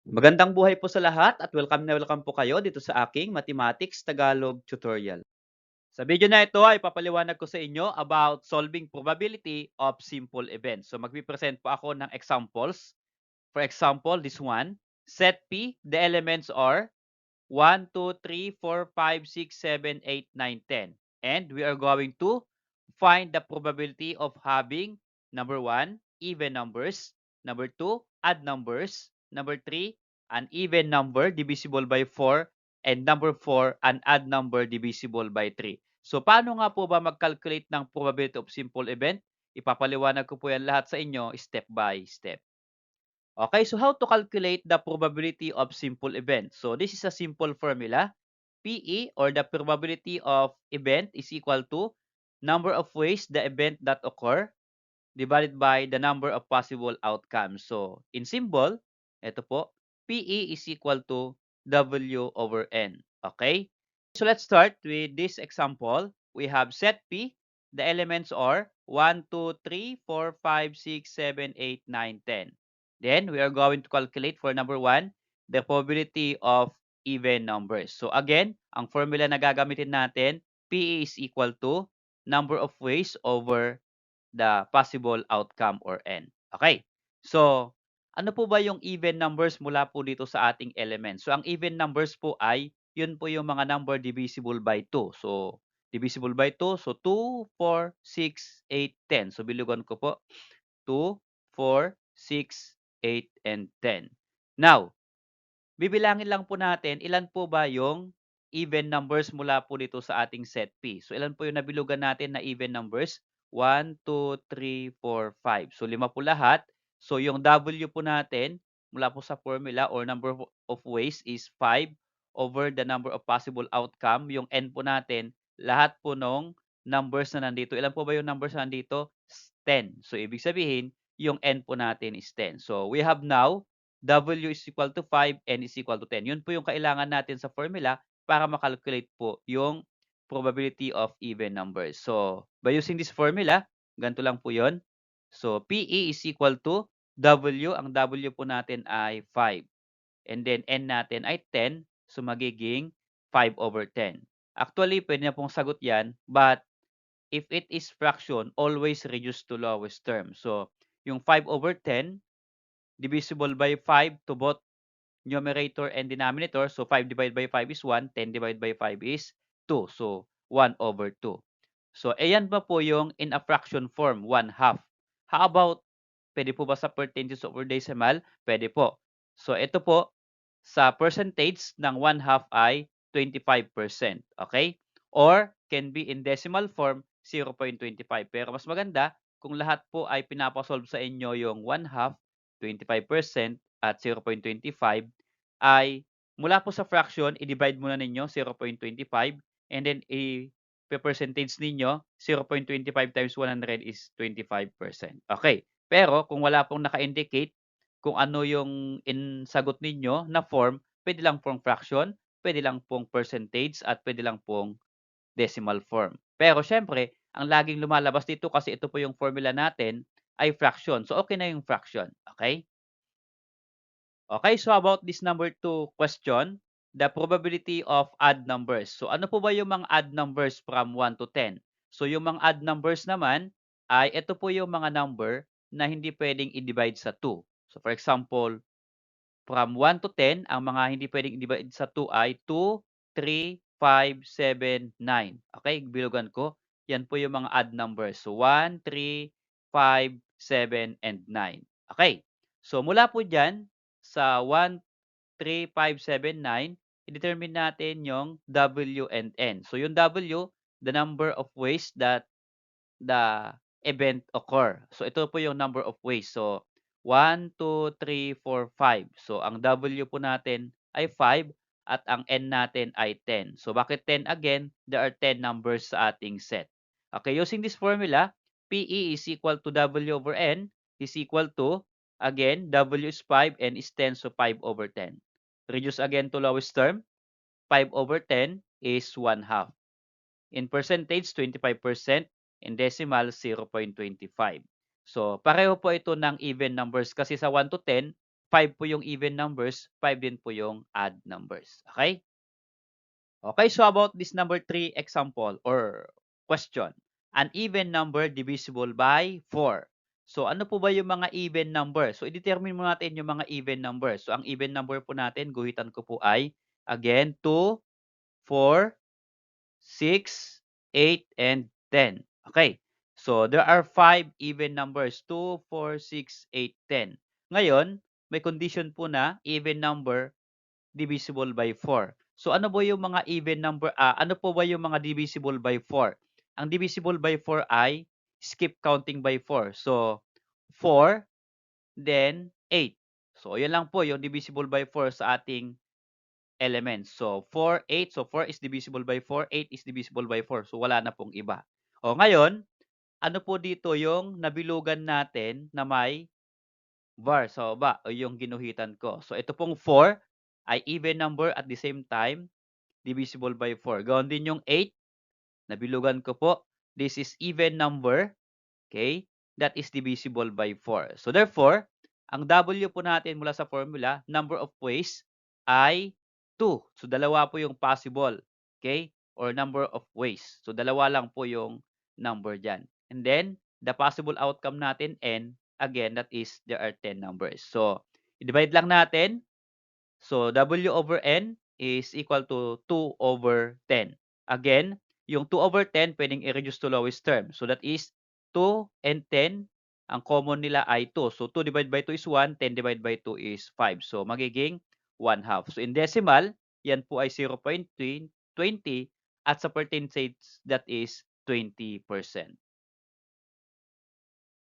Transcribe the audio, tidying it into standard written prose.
Magandang buhay po sa lahat at welcome na welcome po kayo dito sa aking Mathematics Tagalog tutorial. Sa video na ito ay papaliwanag ko sa inyo about solving probability of simple events. So magpipresent po ako ng examples. For example, this one, set P, the elements are 1, 2, 3, 4, 5, 6, 7, 8, 9, 10. And we are going to find the probability of having number 1, even numbers, number 2, odd numbers, number 3, an even number divisible by 4, and number 4, an odd number divisible by 3. So paano nga po ba mag-calculate ng probability of simple event? Ipapaliwanag ko po yan lahat sa inyo step by step. Okay, so how to calculate the probability of simple event? So this is a simple formula. PE, or the probability of event, is equal to number of ways the event that occur divided by the number of possible outcomes. So in symbol, ito po, PE is equal to W over N. Okay? So let's start with this example. We have set P. The elements are 1, 2, 3, 4, 5, 6, 7, 8, 9, 10. Then we are going to calculate for number 1, the probability of even numbers. So again, ang formula na gagamitin natin, PE is equal to number of ways over the possible outcome or N. Okay. So, ano po ba yung even numbers mula po dito sa ating element? So, ang even numbers po ay, yun po yung mga number divisible by 2. So, divisible by 2. So, 2, 4, 6, 8, 10. So, bilugan ko po. 2, 4, 6, 8, and 10. Now, bibilangin lang po natin ilan po ba yung even numbers mula po dito sa ating set P. So, ilan po yung nabilugan natin na even numbers? 1, 2, 3, 4, 5. So, 5 po lahat. So, yung W po natin mula po sa formula or number of ways is 5 over the number of possible outcome. Yung N po natin, lahat po nung numbers na nandito. Ilan po ba yung numbers na nandito? 10. So, ibig sabihin, yung N po natin is 10. So, we have now W is equal to 5, N is equal to 10. Yun po yung kailangan natin sa formula para makalculate po yung probability of even numbers. So, by using this formula, ganito lang po yun. So, PE is equal to W. Ang W po natin ay 5. And then, N natin ay 10. So, magiging 5 over 10. Actually, pwede na pong sagot yan. But, if it is fraction, always reduce to lowest term. So, yung 5 over 10, divisible by 5 to both numerator and denominator. So, 5 divided by 5 is 1, 10 divided by 5 is 2. So, 1 over 2. So, ayan pa po yung in a fraction form, 1/2. How about, pwede po ba sa percentage over decimal? Pwede po. So, ito po, sa percentage ng 1/2 ay 25%. Okay? Or, can be in decimal form, 0.25. Pero mas maganda, kung lahat po ay pinapasolve sa inyo yung 1/2, 25%, at 0.25, ay mula po sa fraction, i-divide muna ninyo 0.25 and then i-percentage ninyo 0.25 times 100 is 25%. Okay. Pero kung wala pong naka-indicate kung ano yung sagot ninyo na form, pwede lang pong fraction, pwede lang pong percentage, at pwede lang pong decimal form. Pero syempre, ang laging lumalabas dito kasi ito po yung formula natin ay fraction. So okay na yung fraction. Okay? Okay, so about this number 2 question, the probability of odd numbers. So ano po ba yung mga odd numbers from 1 to 10? So yung mga odd numbers naman ay ito po yung mga number na hindi pwedeng i-divide sa 2. So for example, from 1 to 10, ang mga hindi pwedeng i-divide sa 2 ay 2, 3, 5, 7, 9. Okay, bilugan ko. Yan po yung mga odd numbers. So 1, 3, 5, 7, and 9. Okay. So mula po dyan sa 1, 3, 5, 7, 9, i-determine natin yung W and N. So yung W, the number of ways that the event occur. So ito po yung number of ways. So 1, 2, 3, 4, 5. So ang W po natin ay 5 at ang N natin ay 10. So bakit 10 again? There are 10 numbers sa ating set. Okay, using this formula, PE is equal to W over N is equal to, again, W is 5, N is 10, so 5 over 10. Reduce again to lowest term. 5 over 10 is 1/2. In percentage, 25%. In decimal, 0.25. So, pareho po ito ng even numbers kasi sa 1 to 10, 5 po yung even numbers, 5 din po yung odd numbers. Okay? Okay, so about this number 3 example or question. An even number divisible by 4. So, ano po ba yung mga even number? So, i-determine mo natin yung mga even number. So, ang even number po natin, guhitan ko po ay, again, 2, 4, 6, 8, and 10. Okay. So, there are 5 even numbers. 2, 4, 6, 8, 10. Ngayon, may condition po na even number divisible by 4. So, ano po yung mga even number, ano po ba yung mga divisible by 4? Ang divisible by 4 ay skip counting by 4. So, 4, then 8. So, yan lang po yung divisible by 4 sa ating elements. So, 4, 8. So, 4 is divisible by 4, 8 is divisible by 4. So, wala na pong iba. O, ngayon, ano po dito yung nabilugan natin na may var sa baba o yung ginuhitan ko. So, ito pong 4 ay even number at the same time divisible by 4. Gawon din yung 8, nabilugan ko po. This is even number, okay, that is divisible by 4. So, therefore, ang W po natin mula sa formula, number of ways, ay 2. So, dalawa po yung possible, okay, or number of ways. So, dalawa lang po yung number dyan. And then, the possible outcome natin, N, again, that is, there are 10 numbers. So, i-divide lang natin. So, W over N is equal to 2 over 10. Again, yung 2 over 10, pwedeng i-reduce to lowest term. So, that is 2 and 10. Ang common nila ay 2. So, 2 divided by 2 is 1. 10 divided by 2 is 5. So, magiging 1 half. So, in decimal, yan po ay 0.20 at sa percentage, that is 20%.